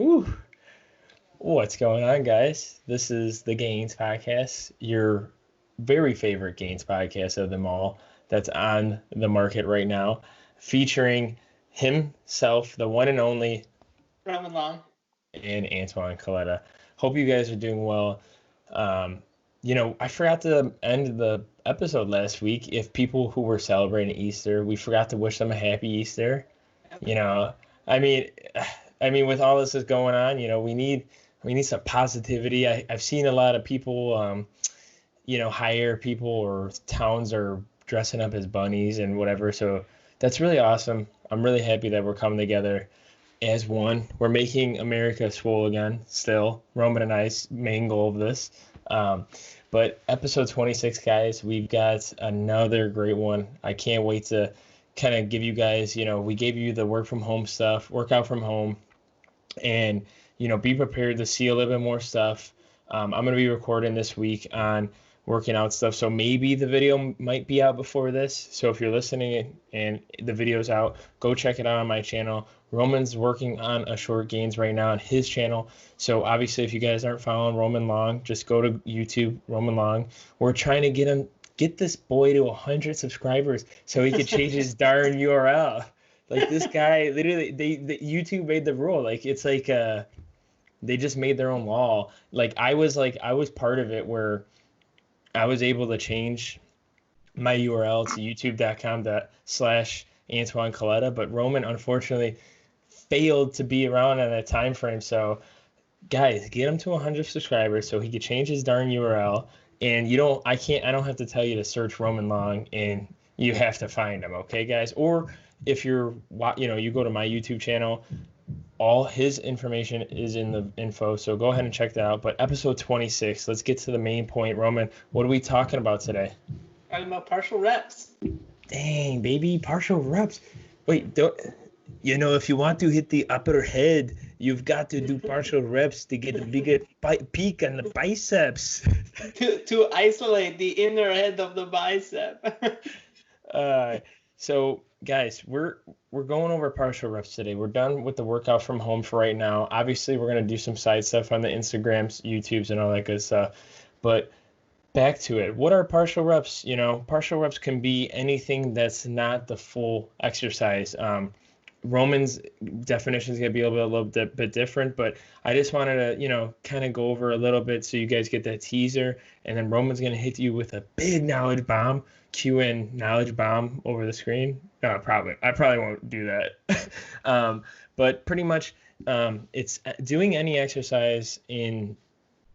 Whew. What's going on, guys? This is the Gainz podcast, your very favorite Gainz podcast of them all that's on the market right now, featuring himself, the one and only Roman Long. and Antoine Coletta. Hope you guys are doing well. I forgot to end the episode last week. If people who were celebrating Easter, we forgot to wish them a happy Easter. You know, I mean, with all this is going on, we need some positivity. I've seen a lot of people, hire people or towns are dressing up as bunnies and whatever. So that's really awesome. I'm really happy that we're coming together as one. We're making America swole again, still. Roman and I's main goal of this. But episode 26, guys, we've got another great one. I can't wait to kind of give you guys, we gave you the work from home stuff, workout from home, and, be prepared to see a little bit more stuff. I'm going to be recording this week on working out stuff. So maybe the video might be out before this. So if you're listening and the video's out, go check it out on my channel. Roman's working on a short gains right now on his channel. So obviously, if you guys aren't following Roman Long, just go to YouTube, Roman Long. We're trying to get this boy to 100 subscribers so he could change his darn URL. Like this guy, literally, YouTube made the rule. Like it's like they just made their own law. I was part of it where I was able to change my URL to youtube.com/Antoine Coletta, but Roman unfortunately failed to be around in that time frame. So guys, get him to 100 subscribers so he could change his darn URL. And I don't have to tell you to search Roman Long and you have to find him, okay, guys? Or if you go to my YouTube channel, all his information is in the info, so go ahead and check that out. But episode 26, let's get to the main point. Roman, what are we talking about today? Talking about partial reps. Dang, baby, partial reps. Wait, if you want to hit the upper head, you've got to do partial reps to get a bigger peak on the biceps. to isolate the inner head of the bicep. So guys, we're going over partial reps today. We're done with the workout from home for right now. Obviously, we're going to do some side stuff on the Instagrams, YouTubes, and all that good stuff. But back to it. What are partial reps? Partial reps can be anything that's not the full exercise. Roman's definition is going to be a little bit different, but I just wanted to, kind of go over a little bit so you guys get that teaser. And then Roman's going to hit you with a big knowledge bomb. Cue in knowledge bomb over the screen. No, I probably won't do that. But pretty much it's doing any exercise in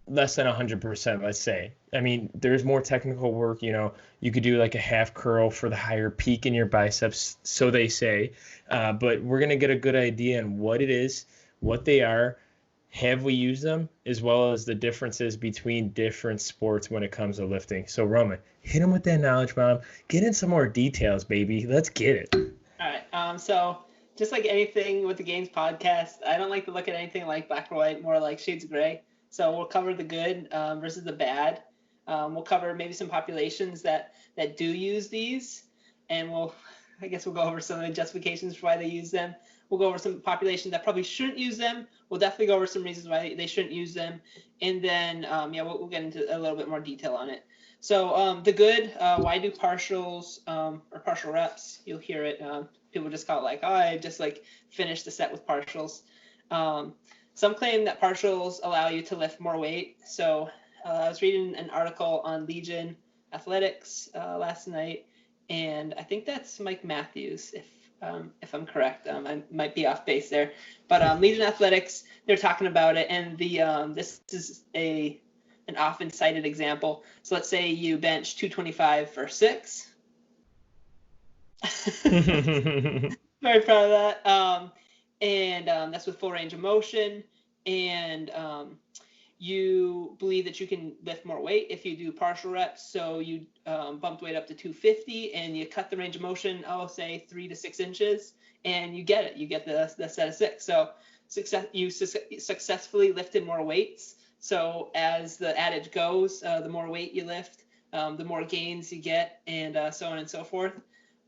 less than 100%, let's say. I mean, there's more technical work, you could do like a half curl for the higher peak in your biceps, so they say. But we're going to get a good idea on what it is, what they are, have we used them, as well as the differences between different sports when it comes to lifting. So Roman, hit him with that knowledge bomb. Get in some more details, baby. Let's get it. All right. So just like anything with the Gainz podcast, I don't like to look at anything like black or white, more like shades of gray. So we'll cover the good versus the bad. We'll cover maybe some populations that do use these, and we'll go over some of the justifications for why they use them. We'll go over some populations that probably shouldn't use them. We'll definitely go over some reasons why they shouldn't use them, and then we'll get into a little bit more detail on it. So the good, why do partials or partial reps? You'll hear it. People just call it like, I just finished the set with partials. Some claim that partials allow you to lift more weight. So I was reading an article on Legion Athletics last night, and I think that's Mike Matthews, if I'm correct. I might be off base there, but Legion Athletics, they're talking about it, and this is an often cited example. So let's say you bench 225 for 6. Very proud of that. And that's with full range of motion, and you believe that you can lift more weight if you do partial reps. So you bumped weight up to 250 and you cut the range of motion, say 3 to 6 inches, and you get it. You get the set of 6. So you successfully lifted more weights. So as the adage goes, the more weight you lift, the more gains you get, and so on and so forth.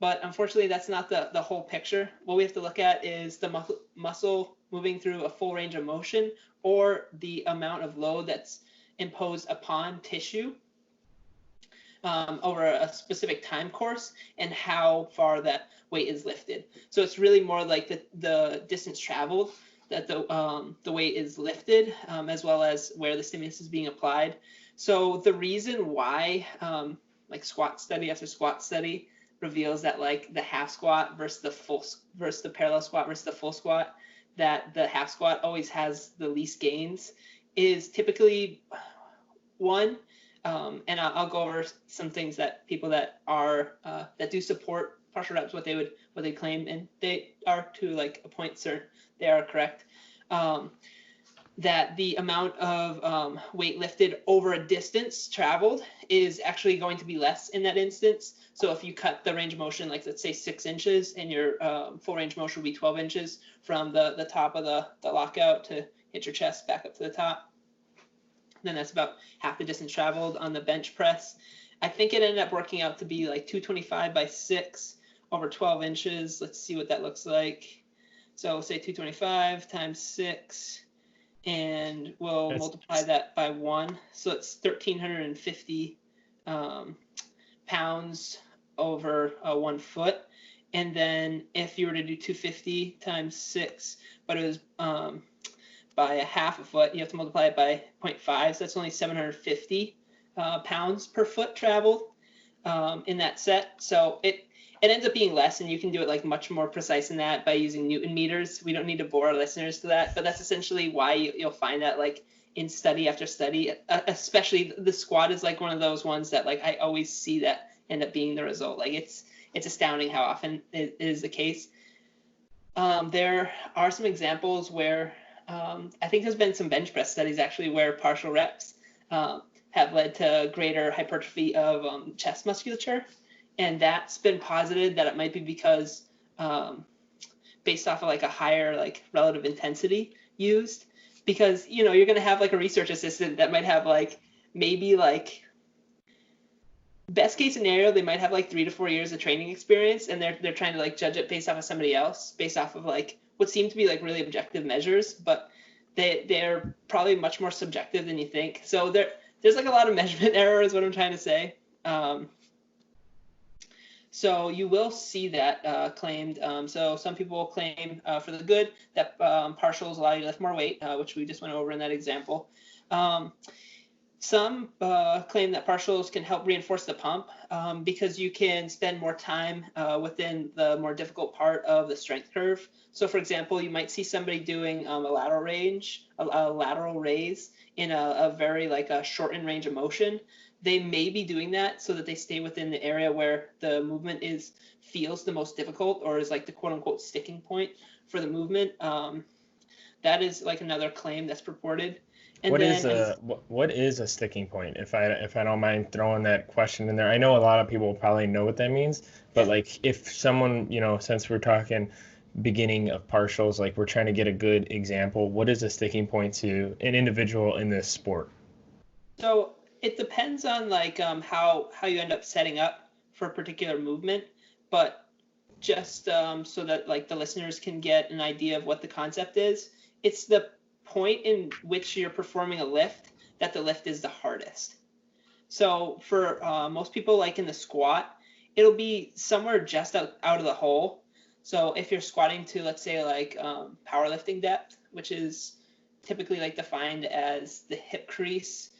But unfortunately, that's not the whole picture. What we have to look at is the muscle moving through a full range of motion, or the amount of load that's imposed upon tissue over a specific time course, and how far that weight is lifted. So it's really more like the distance traveled that the weight is lifted, as well as where the stimulus is being applied. So the reason why like squat study after squat study reveals that like the half squat versus the parallel squat versus the full squat, that the half squat always has the least gains, is typically one. And I'll go over some things that people that are that do support partial reps, what they claim, and they are, to like a point certain, they are correct. That the amount of weight lifted over a distance traveled is actually going to be less in that instance. So if you cut the range of motion, like let's say 6 inches, and your full range of motion will be 12 inches from the top of the lockout to hit your chest back up to the top, then that's about half the distance traveled on the bench press. I think it ended up working out to be like 225 by 6 over 12 inches. Let's see what that looks like. So we'll say 225 times 6, and we'll multiply that by 1. So it's 1,350 pounds over 1 foot. And then if you were to do 250 times 6, but it was by a half a foot, you have to multiply it by 0.5. So that's only 750 pounds per foot traveled in that set. So it ends up being less, and you can do it like much more precise than that by using Newton meters. We don't need to bore our listeners to that, but that's essentially why you'll find that like in study after study, especially the squat is like one of those ones that like I always see that end up being the result. Like it's astounding how often it is the case. There are some examples where I think there's been some bench press studies actually where partial reps have led to greater hypertrophy of chest musculature. And that's been posited that it might be because based off of like a higher like relative intensity used, because you're going to have like a research assistant that might have like maybe like best case scenario, they might have like 3 to 4 years of training experience, and they're trying to like judge it based off of somebody else, based off of like what seem to be like really objective measures, but they're probably much more subjective than you think. So there's like a lot of measurement error is what I'm trying to say. So you will see that claimed. So some people claim for the good that partials allow you to lift more weight, which we just went over in that example. Some claim that partials can help reinforce the pump because you can spend more time within the more difficult part of the strength curve. So for example, you might see somebody doing a lateral raise in a very like a shortened range of motion. They may be doing that so that they stay within the area where the movement feels the most difficult, or is like the quote unquote sticking point for the movement. That is like another claim that's purported. And what is a sticking point? If I don't mind throwing that question in there, I know a lot of people probably know what that means, but like if someone, since we're talking beginning of partials, like we're trying to get a good example, what is a sticking point to an individual in this sport? So it depends on like how you end up setting up for a particular movement, but just so that like the listeners can get an idea of what the concept is, it's the point in which you're performing a lift that the lift is the hardest. So for most people, like in the squat, it'll be somewhere just out of the hole. So if you're squatting to, let's say, like powerlifting depth, which is typically like defined as the hip crease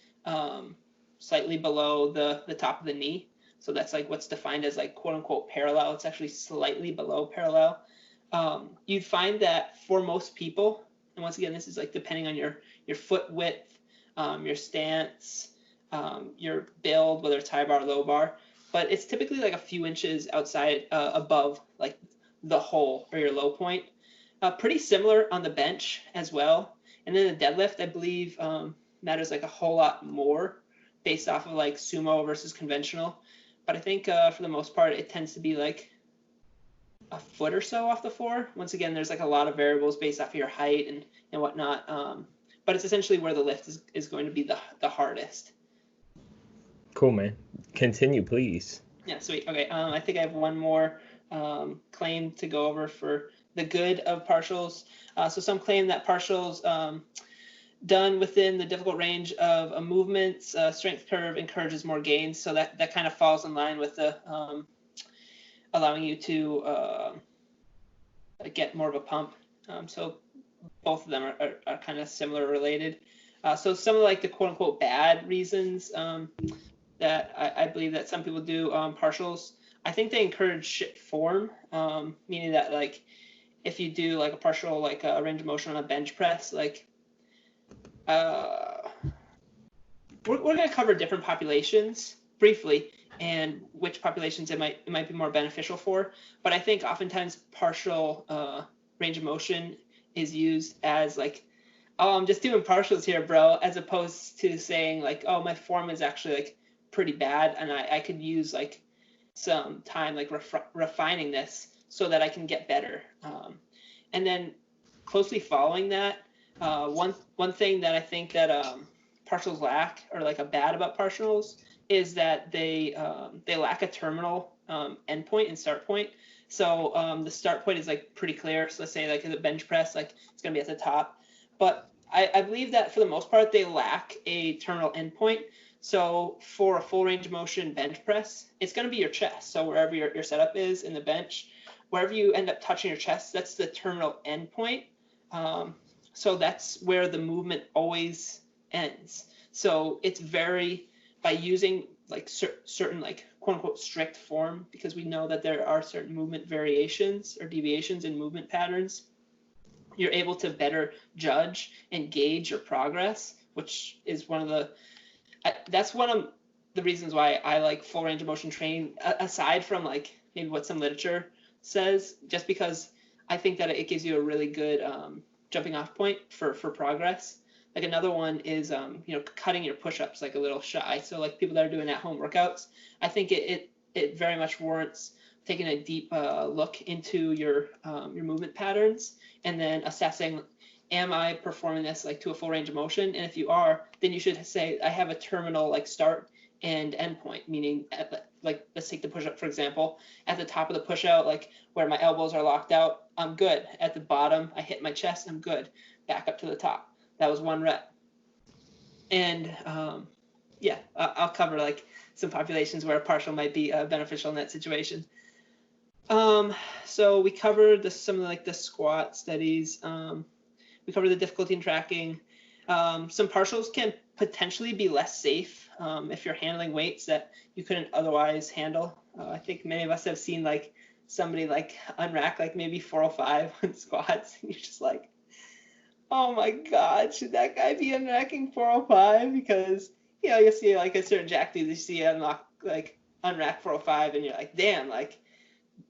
slightly below the top of the knee. So that's like what's defined as like quote unquote parallel. It's actually slightly below parallel. You'd find that for most people, and once again, this is like depending on your foot width, your stance, your build, whether it's high bar or low bar, but it's typically like a few inches outside above like the hole or your low point. Pretty similar on the bench as well. And then the deadlift, I believe, matters like a whole lot more based off of like sumo versus conventional. But I think for the most part, it tends to be like a foot or so off the floor. Once again, there's like a lot of variables based off of your height and whatnot. But it's essentially where the lift is going to be the hardest. Cool, man. Continue, please. Yeah, sweet. Okay, I think I have one more claim to go over for the good of partials. So some claim that partials done within the difficult range of a movement's strength curve encourages more gains. So that kind of falls in line with the allowing you to get more of a pump. So both of them are kind of similar related. So some of like the quote unquote bad reasons that I believe that some people do partials, I think they encourage shit form, meaning that like if you do like a partial like a range of motion on a bench press, like we're going to cover different populations briefly and which populations it might be more beneficial for. But I think oftentimes partial range of motion is used as like, oh, I'm just doing partials here, bro, as opposed to saying like, oh, my form is actually like pretty bad and I could use like some time like refining this so that I can get better. And then closely following that, one thing that I think that partials lack, or like a bad about partials, is that they lack a terminal endpoint and start point. So the start point is like pretty clear. So let's say like in the bench press, like it's gonna be at the top. But I believe that for the most part they lack a terminal endpoint. So for a full range of motion bench press, it's gonna be your chest. So wherever your setup is in the bench, wherever you end up touching your chest, that's the terminal endpoint. So that's where the movement always ends. So it's by using like certain like quote unquote strict form, because we know that there are certain movement variations or deviations in movement patterns, you're able to better judge and gauge your progress, which is that's one of the reasons why I like full range of motion training, aside from like maybe what some literature says, just because I think that it gives you a really good jumping off point for progress. Like another one is cutting your push-ups like a little shy. So like people that are doing at-home workouts, I think it very much warrants taking a deep look into your movement patterns and then assessing, am I performing this like to a full range of motion? And if you are, then you should say I have a terminal like start and end point, meaning like let's take the push-up for example. At the top of the push-out, like where my elbows are locked out, I'm good. At the bottom, I hit my chest, I'm good. Back up to the top. That was 1 rep. And I'll cover like some populations where a partial might be beneficial in that situation. So we covered some of like the squat studies. We covered the difficulty in tracking. Some partials can potentially be less safe if you're handling weights that you couldn't otherwise handle. I think many of us have seen like somebody like unrack like maybe 405 on squats. And you're just like, oh my God, should that guy be unracking 405? Because you see like a certain jack dude, you see unrack 405, and you're like, damn, like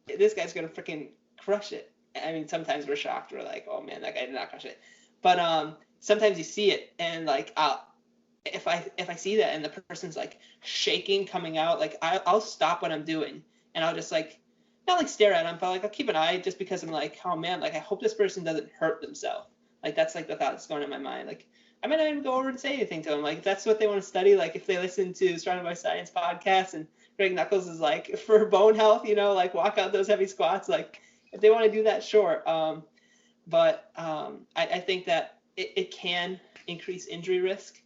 this guy's gonna freaking crush it. I mean, sometimes we're shocked. We're like, oh man, that guy did not crush it. But sometimes you see it, and like if I see that and the person's like shaking coming out, like I'll stop what I'm doing and I'll just like not like stare at them, but like I'll keep an eye, just because I'm like, oh man, like I hope this person doesn't hurt themselves. Like that's like the thought that's going in my mind. Like I might not even go over and say anything to them. Like if that's what they want to study, like if they listen to Surrounded by Science podcast and Greg Knuckles is like for bone health, like walk out those heavy squats, like if they want to do that, sure. But I think that it can increase injury risk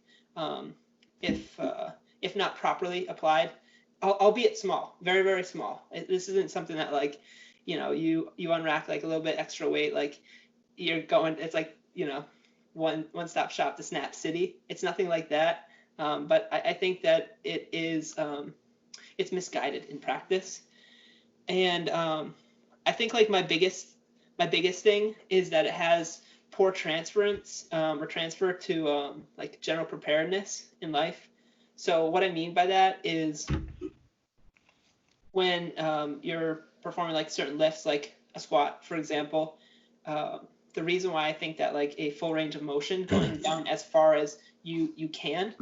if not properly applied, albeit small, very, very small. This isn't something that like, you unrack like a little bit extra weight, like you're going, it's like, one-stop shop to Snap City. It's nothing like that. But I think that it is, it's misguided in practice. And I think like my biggest thing is that it has poor transference or transfer to like general preparedness in life. So what I mean by that is when you're performing like certain lifts, like a squat, for example, the reason why I think that like a full range of motion going down as far as you can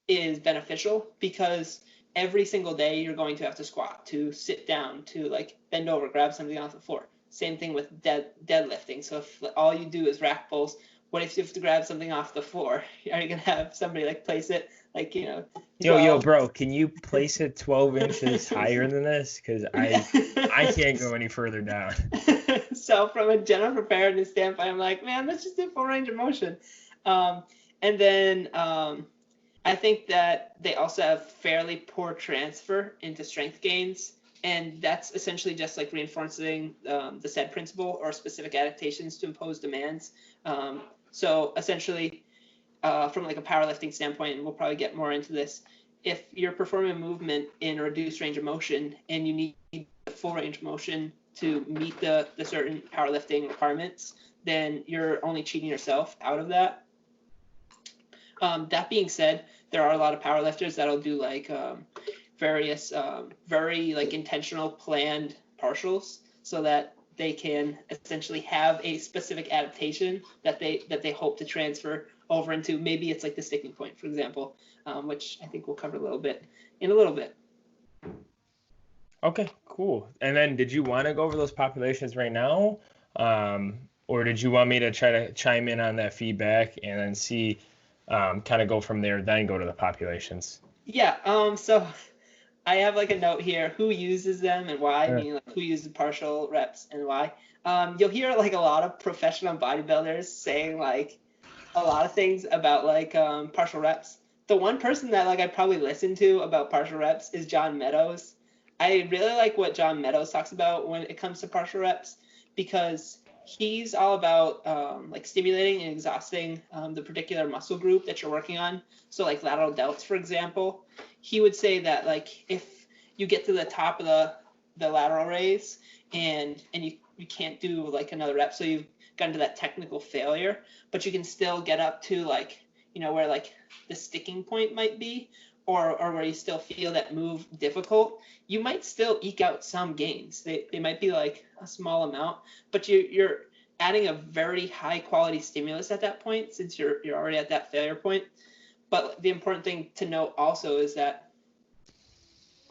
is beneficial, because every single day you're going to have to squat, to sit down, to like bend over, grab something off the floor. Same thing with deadlifting. So if all you do is rack pulls, what if you have to grab something off the floor? Are you gonna have somebody like place it like, you know, Yo, bro, can you place it 12 inches higher than this? Because I can't go any further down. So from a general preparedness standpoint, I'm like, man, let's just do full range of motion. And then I think that they also have fairly poor transfer into strength gains. And that's essentially just like reinforcing the said principle or specific adaptations to impose demands. So essentially, from like a powerlifting standpoint, and we'll probably get more into this, if you're performing a movement in a reduced range of motion and you need the full range of motion to meet the certain powerlifting requirements, then you're only cheating yourself out of that. That being said, there are a lot of powerlifters that'll do like various very like intentional planned partials so that they can essentially have a specific adaptation that they hope to transfer over into. Maybe it's like the sticking point, for example, which I think we'll cover a little bit. Okay, cool. And then did you want to go over those populations right now? Or did you want me to try to chime in on that feedback and then see, kind of go from there, then go to the populations? Yeah, so I have like a note here, who uses them and why, meaning like who uses partial reps and why. You'll hear like a lot of professional bodybuilders saying like a lot of things about like partial reps. The one person that like I probably listen to about partial reps is John Meadows. I really like what John Meadows talks about when it comes to partial reps, because he's all about like stimulating and exhausting the particular muscle group that you're working on. So like lateral delts, for example, he would say that like if you get to the top of the lateral raise and you can't do like another rep, so you've gotten to that technical failure, but you can still get up to like, you know, where like the sticking point might be, or where you still feel that move difficult, you might still eke out some gains. They might be like a small amount, but you're adding a very high quality stimulus at that point, since you're already at that failure point. But the important thing to note also is that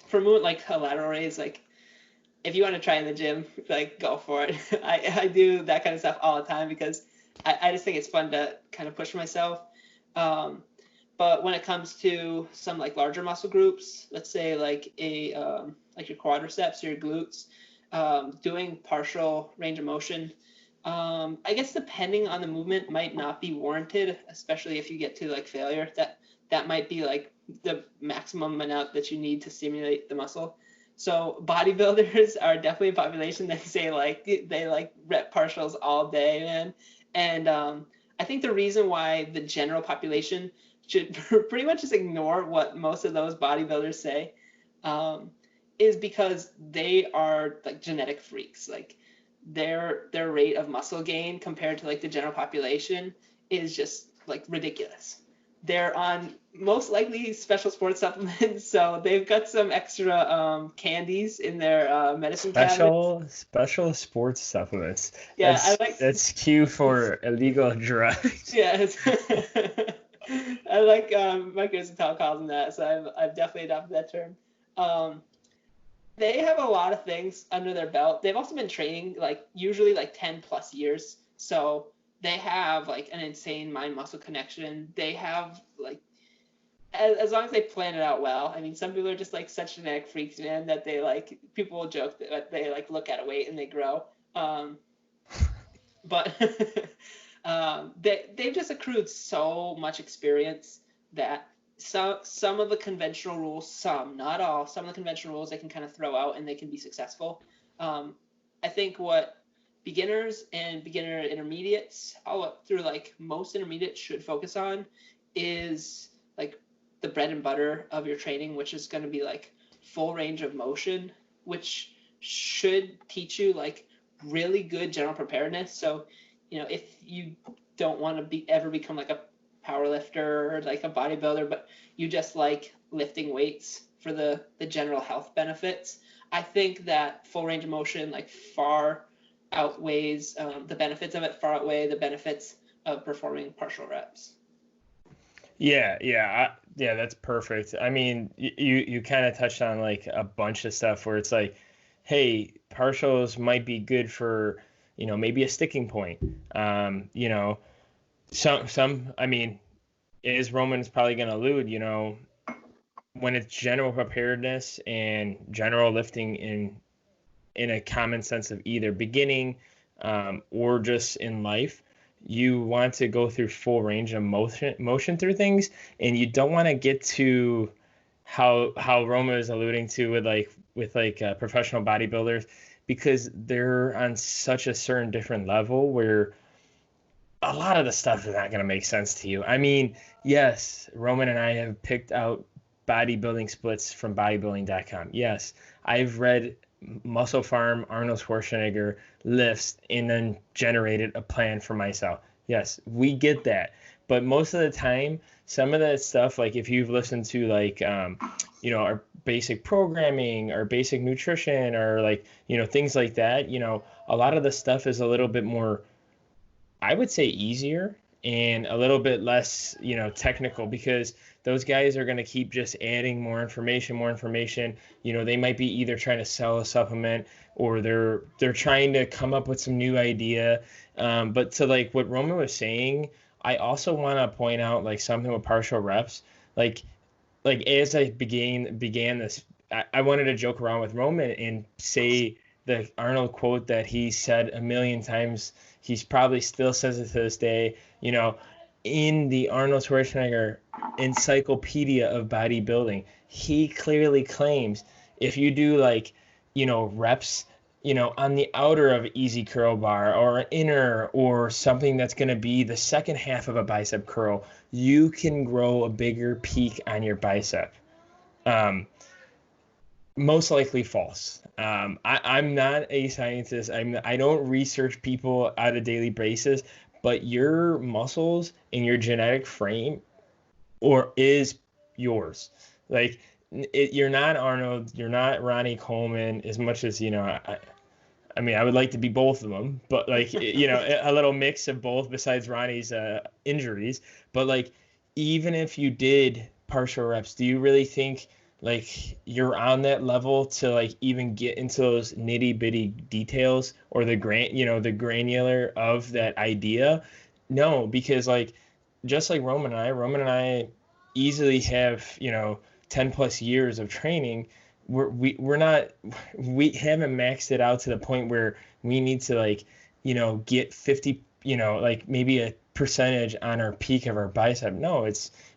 for a movement like a lateral raise, like if you want to try in the gym, like go for it. I do that kind of stuff all the time because I just think it's fun to kind of push myself. But when it comes to some like larger muscle groups, let's say like like your quadriceps or your glutes, doing partial range of motion, I guess depending on the movement might not be warranted, especially if you get to like failure. That might be like the maximum amount that you need to stimulate the muscle. So bodybuilders are definitely a population that say like they like rep partials all day, man. And I think the reason why the general population should pretty much just ignore what most of those bodybuilders say is because they are like genetic freaks. Like their rate of muscle gain compared to like the general population is just like ridiculous. They're on most likely special sports supplements, so they've got some extra candies in their medicine cabinet. Special sports supplements. Yeah, That's cue for illegal drugs. Yes. I like Mike Rosenthal calls them that, so I've definitely adopted that term. They have a lot of things under their belt. They've also been training like usually like 10 plus years, so they have like an insane mind muscle connection. They have like as long as they plan it out well. I mean, some people are just like such genetic freaks, man, that they like people will joke that they like look at a weight and they grow. But they've just accrued so much experience that some of the conventional rules, not all, some of the conventional rules they can kind of throw out and they can be successful. I think what beginners and beginner intermediates, all up through like most intermediates, should focus on is like the bread and butter of your training, which is going to be like full range of motion, which should teach you like really good general preparedness. So, you know, if you don't want to ever become like a power lifter or like a bodybuilder, but you just like lifting weights for the general health benefits, I think that full range of motion like far outweighs the benefits of it, far outweigh the benefits of performing partial reps. Yeah, that's perfect. I mean, you kind of touched on like a bunch of stuff where it's like, hey, partials might be good for, you know, maybe a sticking point. You know, I mean, as Roman's probably going to allude, when it's general preparedness and general lifting in a common sense of either beginning or just in life, you want to go through full range of motion through things, and you don't want to get to how Roma is alluding to with professional bodybuilders, because they're on such a certain different level where a lot of the stuff is not going to make sense to you. I mean, yes, Roman and I have picked out bodybuilding splits from bodybuilding.com. Yes, I've read Muscle Farm, Arnold Schwarzenegger lifts, and then generated a plan for myself. Yes, we get that. But most of the time, some of that stuff, like if you've listened to our basic programming or basic nutrition or things like that, a lot of the stuff is a little bit more, I would say, easier and a little bit less, technical, because those guys are going to keep just adding more information, more information. They might be either trying to sell a supplement or they're trying to come up with some new idea. But to like what Roman was saying, I also want to point out like something with partial reps. Like as I began this, I wanted to joke around with Roman and say the Arnold quote that he said a million times. He's probably still says it to this day. In the Arnold Schwarzenegger Encyclopedia of Bodybuilding, he clearly claims if you do reps, on the outer of easy curl bar or inner or something that's going to be the second half of a bicep curl, you can grow a bigger peak on your bicep. Most likely false. I'm not a scientist. I don't research people on a daily basis, but your muscles and your genetic frame is yours. Like you're not Arnold, you're not Ronnie Coleman, as much as I mean, I would like to be both of them, but a little mix of both besides Ronnie's injuries. But even if you did partial reps, do you really think you're on that level to even get into those nitty bitty details or the granular of that idea? No, because just like Roman and I easily have 10 plus years of training. We're not, we haven't maxed it out to the point where we need to get 50, maybe a percentage on our peak of our bicep. No,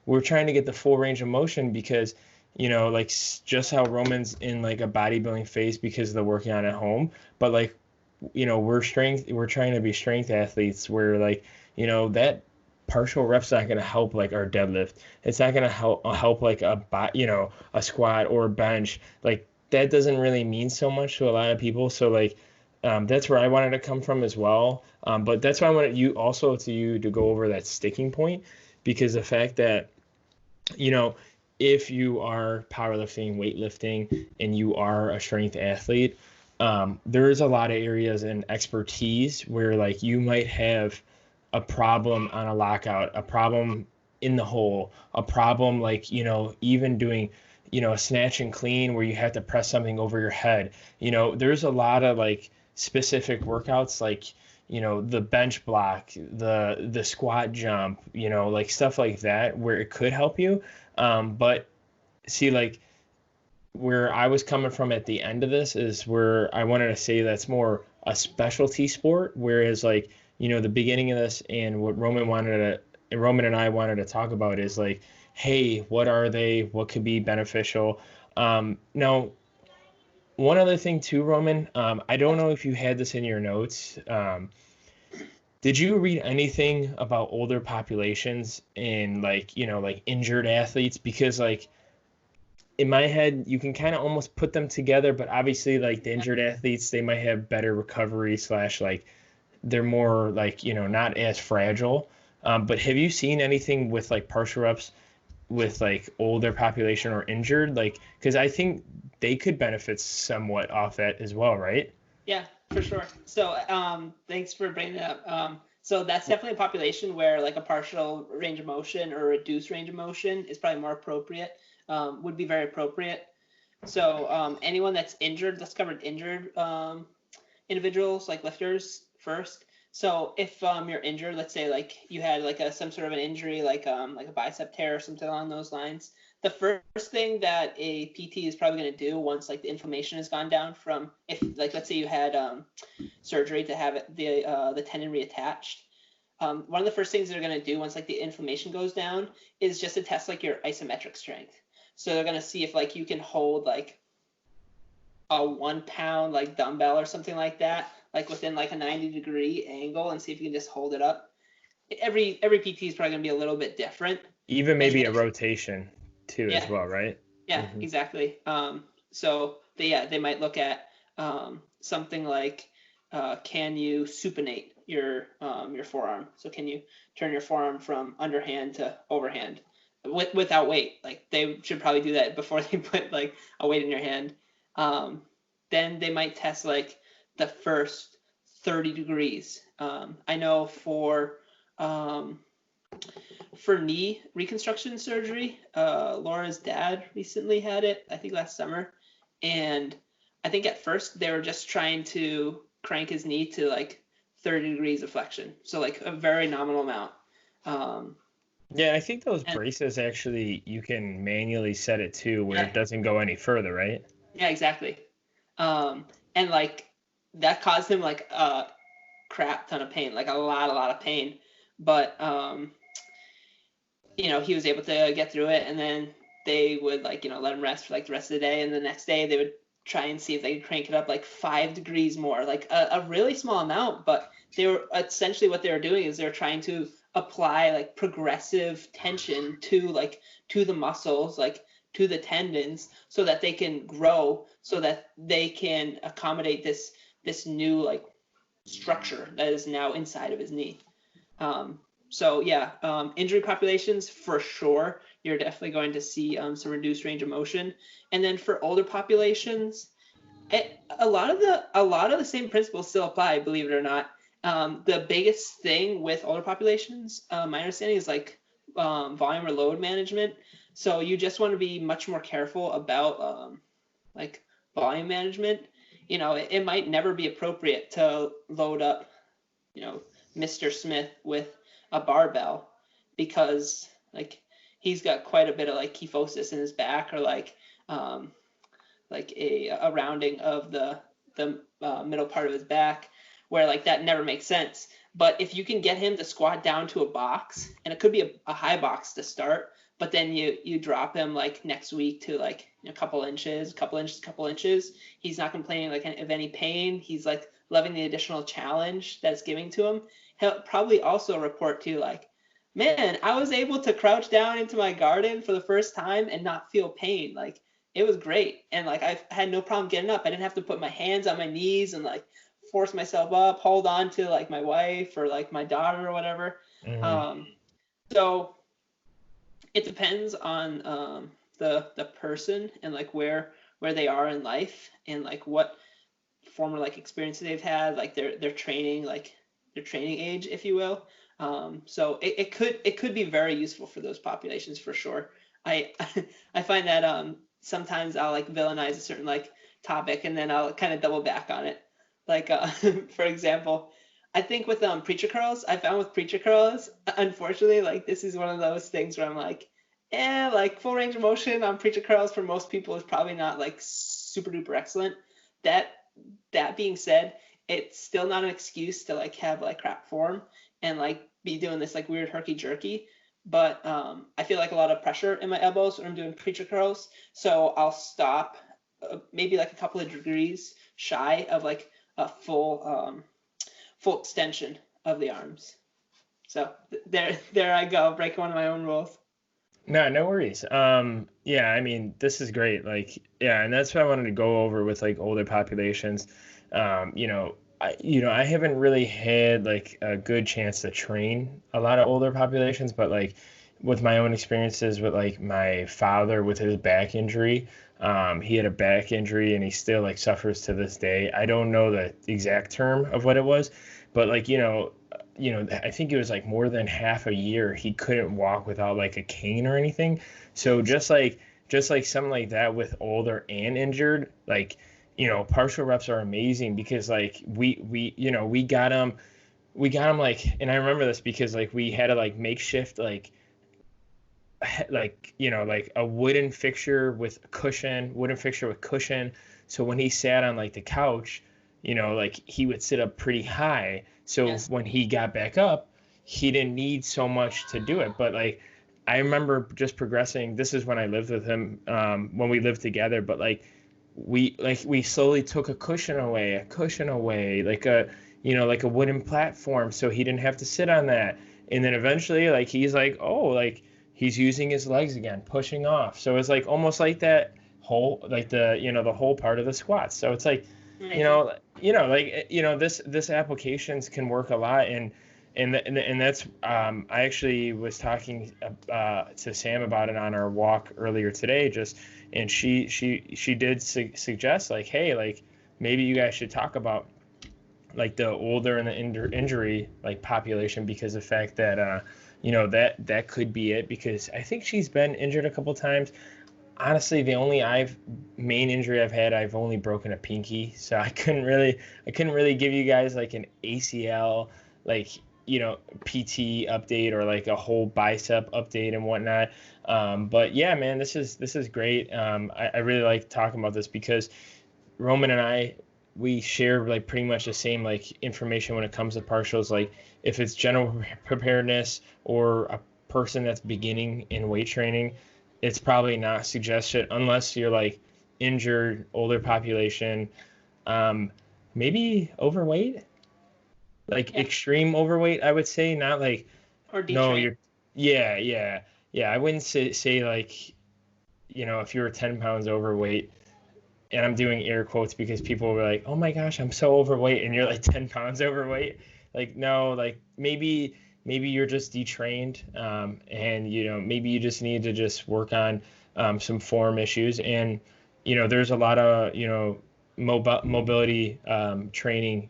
we're trying to get the full range of motion because just how Roman's in a bodybuilding phase because they're working on at home, but we're trying to be strength athletes where that partial reps not going to help our deadlift. It's not going to help a squat or a bench. That doesn't really mean so much to a lot of people. So that's where I wanted to come from as well. But that's why I wanted you to go over that sticking point, because the fact that if you are powerlifting, weightlifting, and you are a strength athlete, there's a lot of areas and expertise where you might have a problem on a lockout, a problem in the hole, a problem even doing a snatch and clean where you have to press something over your head. There's a lot of specific workouts the bench block, the squat jump, stuff like that where it could help you. But see, where I was coming from at the end of this is where I wanted to say that's more a specialty sport, whereas the beginning of this and what Roman and I wanted to talk about is hey, what are they? What could be beneficial? Now, one other thing too, Roman, I don't know if you had this in your notes. Did you read anything about older populations and injured athletes? Because in my head, you can kind of almost put them together, but obviously the injured athletes, they might have better recovery / they're more not as fragile. But have you seen anything with partial reps with older population or injured? Because I think they could benefit somewhat off that as well, right? Yeah, for sure. So thanks for bringing it up. So that's definitely a population where a partial range of motion or reduced range of motion is probably more appropriate, would be very appropriate. So anyone that's injured, let's cover injured individuals, lifters first. So if you're injured, let's say like you had like some sort of an injury, like a bicep tear or something along those lines, the first thing that a PT is probably going to do once like the inflammation has gone down from, if like let's say you had surgery to have the tendon reattached, one of the first things they're going to do once like the inflammation goes down is just to test like your isometric strength. So they're going to see if like you can hold like a 1 pound like dumbbell or something like that, like within like a 90-degree angle, and see if you can just hold it up. Every PT is probably going to be a little bit different. Even maybe a rotation too, as well, right? Yeah, exactly. So they might look at something like, can you supinate your forearm? So can you turn your forearm from underhand to overhand without weight? Like they should probably do that before they put like a weight in your hand. Then they might test like the first 30 degrees. I know for knee reconstruction surgery, Laura's dad recently had it, I think last summer. And I think at first they were just trying to crank his knee to like 30 degrees of flexion. So like a very nominal amount. Yeah, I think those braces actually, you can manually set it to where it doesn't go any further, right? Yeah, exactly. And like that caused him like a crap ton of pain, like a lot of pain. But he was able to get through it, and then they would like let him rest for like the rest of the day, and the next day they would try and see if they could crank it up like 5 degrees more, like a really small amount. But they were essentially, what they were doing is they're trying to apply like progressive tension to the muscles, like to the tendons, so that they can grow, so that they can accommodate this new like structure that is now inside of his knee. So yeah, injury populations for sure, you're definitely going to see some reduced range of motion. And then for older populations, a lot of the same principles still apply, believe it or not. The biggest thing with older populations, my understanding, is like volume or load management. So you just want to be much more careful about like volume management. It might never be appropriate to load up, Mr. Smith with a barbell, because like he's got quite a bit of like kyphosis in his back, or like a rounding of the middle part of his back, where like that never makes sense. But if you can get him to squat down to a box, and it could be a high box to start, but then you drop him like next week to like a couple inches, he's not complaining like of any pain. He's like loving the additional challenge that's giving to him. He'll probably also report to you like, man, I was able to crouch down into my garden for the first time and not feel pain. Like it was great. And like I had no problem getting up. I didn't have to put my hands on my knees and like force myself up, hold on to like my wife or like my daughter or whatever. So it depends on the person, and like where they are in life, and like what former like experiences they've had, like their training, like their training age, if you will. So it could be very useful for those populations for sure. I find that sometimes I'll like villainize a certain like topic, and then I'll kind of double back on it. Like for example, I think with preacher curls, I found with preacher curls, unfortunately, like this is one of those things where I'm like, like full range of motion on preacher curls for most people is probably not like super duper excellent. That being said, it's still not an excuse to like have like crap form and like be doing this like weird herky jerky. But I feel like a lot of pressure in my elbows when I'm doing preacher curls, so I'll stop maybe like a couple of degrees shy of like a full extension of the arms. So there I go, breaking one of my own rules. No worries. Yeah, I mean, this is great. Like, yeah, and that's what I wanted to go over with like older populations. I haven't really had like a good chance to train a lot of older populations, but like with my own experiences with like my father with his back injury, he had a back injury and he still like suffers to this day. I don't know the exact term of what it was, but like, I think it was like more than half a year he couldn't walk without like a cane or anything. So just like something like that with older and injured, like, partial reps are amazing because like we got him we got him like, and I remember this because like we had a like makeshift like like a wooden fixture with cushion. So when he sat on like the couch, like he would sit up pretty high. So Yes. when he got back up, he didn't need so much to do it. But like I remember just progressing. This is when I lived with him, when we lived together. But we slowly took a cushion away, like a wooden platform, so he didn't have to sit on that. And then eventually, like he's like, oh, like he's using his legs again, pushing off. So it's like almost like that whole, like the whole part of the squats. So it's like, this applications can work a lot. And that's I actually was talking to Sam about it on our walk earlier today, and she did suggest like, hey, like maybe you guys should talk about like the older and the injury like population, because the fact that that could be it, because I think she's been injured a couple times. Honestly, the only main injury I've had, I've only broken a pinky, so I couldn't really give you guys like an ACL like PT update or like a whole bicep update and whatnot. But yeah, man, this is great. I really like talking about this because Roman and I, we share like pretty much the same like information when it comes to partials. Like if it's general preparedness or a person that's beginning in weight training, it's probably not suggested unless you're like injured, older population, maybe overweight, like extreme overweight, I would say, not like, Or no, detrain. yeah. I wouldn't say like, if you were 10 pounds overweight, and I'm doing air quotes because people were like, oh my gosh, I'm so overweight, and you're like 10 pounds overweight. Like, no, like maybe you're just detrained, and maybe you just need to just work on some form issues. And there's a lot of mobility training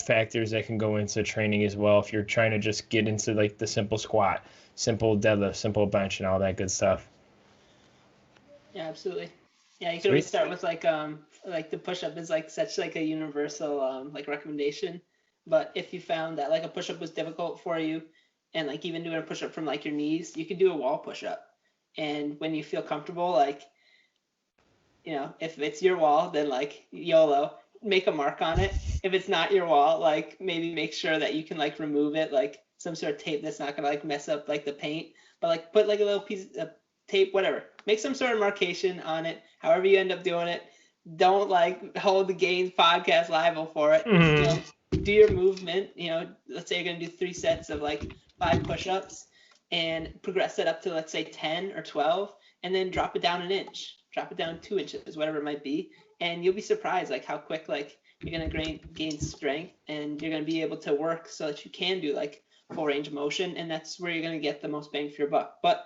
factors that can go into training as well, if you're trying to just get into like the simple squat, simple deadlift, simple bench, and all that good stuff. Yeah, absolutely. Yeah, you could always Sweet. start with like the push-up is like such like a universal like recommendation. But if you found that like a push-up was difficult for you, and like even doing a push-up from like your knees, you could do a wall push-up. And when you feel comfortable, like if it's your wall, then like YOLO, make a mark on it. If it's not your wall, like maybe make sure that you can like remove it, like some sort of tape that's not gonna like mess up like the paint. But like put like a little piece of tape, whatever. Make some sort of markation on it. However you end up doing it, don't like hold the Gainz podcast liable for it. Do your movement. Let's say you're gonna do 3 sets of like 5 push-ups, and progress that up to let's say 10 or 12, and then drop it down an inch, drop it down 2 inches, whatever it might be, and you'll be surprised like how quick like you're gonna gain strength, and you're gonna be able to work so that you can do like full range of motion, and that's where you're gonna get the most bang for your buck. But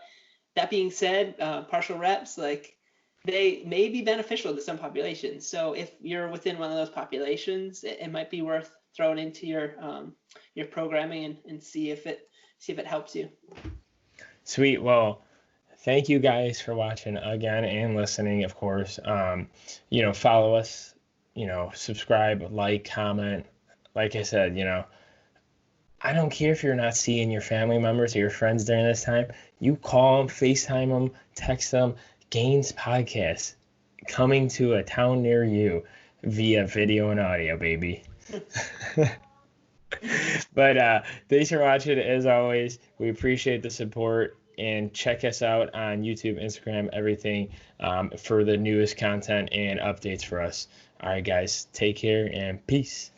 that being said, partial reps, like they may be beneficial to some populations. So if you're within one of those populations, it might be worth throwing into your programming and see if it helps you. Sweet. Well, thank you guys for watching again and listening, of course. Follow us, subscribe, like, comment. Like I said, I don't care if you're not seeing your family members or your friends during this time. You call them, FaceTime them, text them. Gainz Podcast coming to a town near you via video and audio, baby. But thanks for watching. As always, we appreciate the support, and check us out on YouTube, Instagram, everything, for the newest content and updates for us. All right, guys, take care and peace.